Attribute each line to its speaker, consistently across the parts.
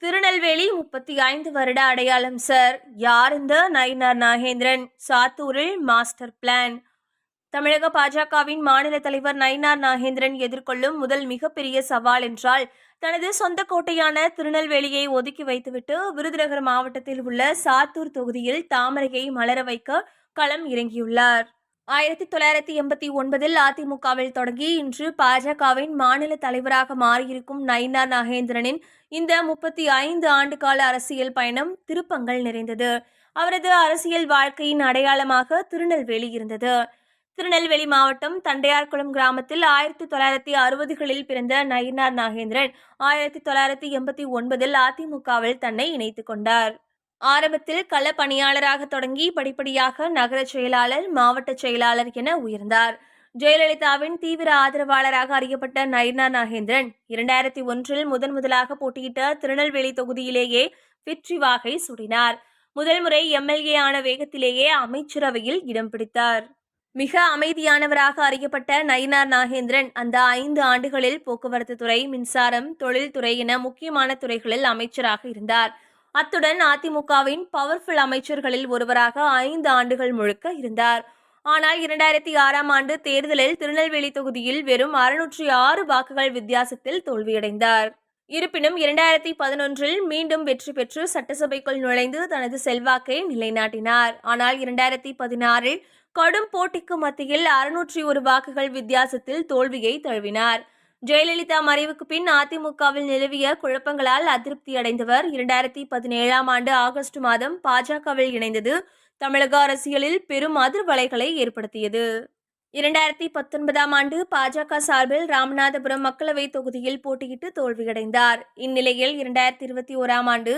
Speaker 1: திருநெல்வேலி 35 வருட அடையாளம் சார். யார் இந்த நயினார் நாகேந்திரன்? சாத்தூரில் மாஸ்டர் பிளான். தமிழக பாஜகவின் மாநில தலைவர் நயினார் நாகேந்திரன் எதிர்கொள்ளும் முதல் மிகப்பெரிய சவால் என்றால் தனது சொந்த கோட்டையான திருநெல்வேலியை ஒதுக்கி வைத்துவிட்டு விருதுநகர் மாவட்டத்தில் உள்ள சாத்தூர் தொகுதியில் தாமரையை மலர வைக்க களம் இறங்கியுள்ளார். 1989 அதிமுகவில் தொடங்கி இன்று பாஜகவின் மாநில தலைவராக மாறியிருக்கும் நயினார் நாகேந்திரனின் இந்த 35 ஆண்டுகால அரசியல் பயணம் திருப்பங்கள் நிறைந்தது. அவரது அரசியல் வாழ்க்கையின் அடையாளமாக திருநெல்வேலி இருந்தது. திருநெல்வேலி மாவட்டம் தண்டையார்குளம் கிராமத்தில் 1960களில் பிறந்த நயினார் நாகேந்திரன் 1989 அதிமுகவில் தன்னை இணைத்துக் கொண்டார். ஆரம்பத்தில் கள பணியாளராக தொடங்கி படிப்படியாக நகர செயலாளர், மாவட்ட செயலாளர் என உயர்ந்தார். ஜெயலலிதாவின் தீவிர ஆதரவாளராக அறியப்பட்ட நயினார் நாகேந்திரன் 2001 முதன்முதலாக போட்டியிட்ட திருநெல்வேலி தொகுதியிலேயே வெற்றி வாகை சூடினார். முதல் முறை எம்எல்ஏ ஆன வேகத்திலேயே அமைச்சரவையில் இடம் பிடித்தார். மிக அமைதியானவராக அறியப்பட்ட நயினார் நாகேந்திரன் அந்த 5 ஆண்டுகளில் போக்குவரத்து துறை, மின்சாரம், தொழில்துறை என முக்கியமான துறைகளில் அமைச்சராக இருந்தார். அத்துடன் அதிமுகவின் பவர்ஃபுல் அமைச்சர்களில் ஒருவராக 5 ஆண்டுகள் முழுக்க இருந்தார். ஆனால் 2006ஆம் ஆண்டு தேர்தலில் திருநெல்வேலி தொகுதியில் வெறும் 606 வாக்குகள் வித்தியாசத்தில் தோல்வியடைந்தார். இருப்பினும் 2011 மீண்டும் வெற்றி பெற்று சட்டசபைக்குள் நுழைந்து தனது செல்வாக்கை நிலைநாட்டினார். ஆனால் 2016 கடும் போட்டிக்கு மத்தியில் 601 வாக்குகள் வித்தியாசத்தில் தோல்வியை தழுவினார். ஜெயலலிதா மறைவுக்கு பின் அதிமுகவில் நிலவிய குழப்பங்களால் அதிருப்தி அடைந்தவர் 2017ஆம் ஆண்டு ஆகஸ்ட் மாதம் பாஜகவில் இணைந்தது தமிழக அரசியலில் பெரும் அதிர்வலைகளை ஏற்படுத்தியது. 2019ஆம் ஆண்டு பாஜக சார்பில் ராமநாதபுரம் மக்களவை தொகுதியில் போட்டியிட்டு தோல்வியடைந்தார். இந்நிலையில் 2021ஆம் ஆண்டு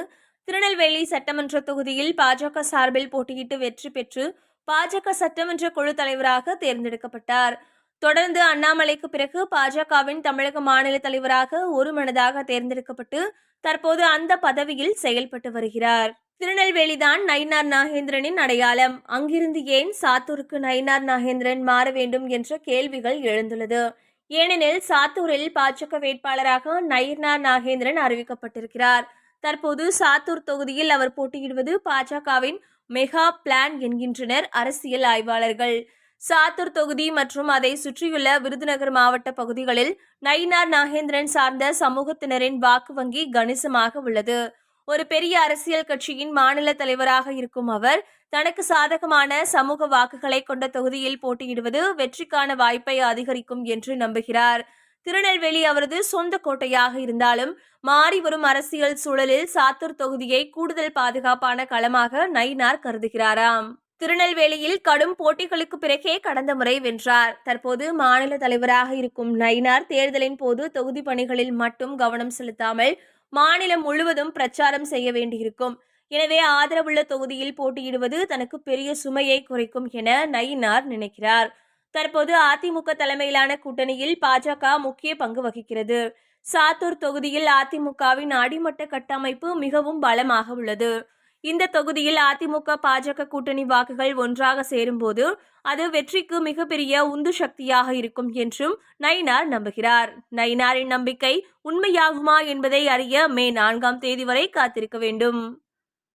Speaker 1: திருநெல்வேலி சட்டமன்ற தொகுதியில் பாஜக சார்பில் போட்டியிட்டு வெற்றி பெற்று பாஜக சட்டமன்ற குழு தலைவராக தேர்ந்தெடுக்கப்பட்டார். தொடர்ந்து அண்ணாமலைக்கு பிறகு பாஜகவின் தமிழக மாநில தலைவராக ஒருமனதாக தேர்ந்தெடுக்கப்பட்டு தற்போது அந்த பதவியில் செயல்பட்டு வருகிறார். திருநெல்வேலிதான் நயினார் நாகேந்திரனின் அடையாளம். அங்கிருந்து ஏன் சாத்தூருக்கு நயினார் நாகேந்திரன் மாற வேண்டும் என்ற கேள்விகள் எழுந்துள்ளது. ஏனெனில் சாத்தூரில் பாஜக வேட்பாளராக நயினார் நாகேந்திரன் அறிவிக்கப்பட்டிருக்கிறார். தற்போது சாத்தூர் தொகுதியில் அவர் போட்டியிடுவது பாஜகவின் மெகா பிளான் என்கின்றனர் அரசியல் ஆய்வாளர்கள். சாத்தூர் தொகுதி மற்றும் அதை சுற்றியுள்ள விருதுநகர் மாவட்ட பகுதிகளில் நயினார் நாகேந்திரன் சார்ந்த சமூகத்தினரின் வாக்கு வங்கி கணிசமாக உள்ளது. ஒரு பெரிய அரசியல் கட்சியின் மாநில தலைவராக இருக்கும் அவர் தனக்கு சாதகமான சமூக வாக்குகளை கொண்ட தொகுதியில் போட்டியிடுவது வெற்றிக்கான வாய்ப்பை அதிகரிக்கும் என்று நம்புகிறார். திருநெல்வேலி அவரது சொந்த கோட்டையாக இருந்தாலும் மாறி வரும் அரசியல் சூழலில் சாத்தூர் தொகுதியை கூடுதல் பாதுகாப்பான களமாக நயினார் கருதுகிறாராம். திருநெல்வேலியில் கடும் போட்டிகளுக்கு பிறகே கடந்த முறை வென்றார். தற்போது மாநில தலைவராக இருக்கும் நயினார் தேர்தலின் போது தொகுதி பணிகளில் மட்டும் கவனம் செலுத்தாமல் மாநிலம் முழுவதும் பிரச்சாரம் செய்ய வேண்டியிருக்கும். எனவே ஆதரவுள்ள தொகுதியில் போட்டியிடுவது தனக்கு பெரிய சுமையை குறைக்கும் என நயினார் நினைக்கிறார். தற்போது அதிமுக தலைமையிலான கூட்டணியில் பாஜக முக்கிய பங்கு வகிக்கிறது. சாத்தூர் தொகுதியில் அதிமுகவின் அடிமட்ட கட்டமைப்பு மிகவும் பலமாக உள்ளது. இந்த தொகுதியில் அதிமுக பாஜக கூட்டணி வாக்குகள் ஒன்றாக சேரும்போது அது வெற்றிக்கு மிகப்பெரிய உந்து சக்தியாக இருக்கும் என்றும் நயினார் நம்புகிறார். நயினாரின் நம்பிக்கை உண்மையாகுமா என்பதை அறிய மே 4ஆம் தேதி வரை காத்திருக்க வேண்டும்.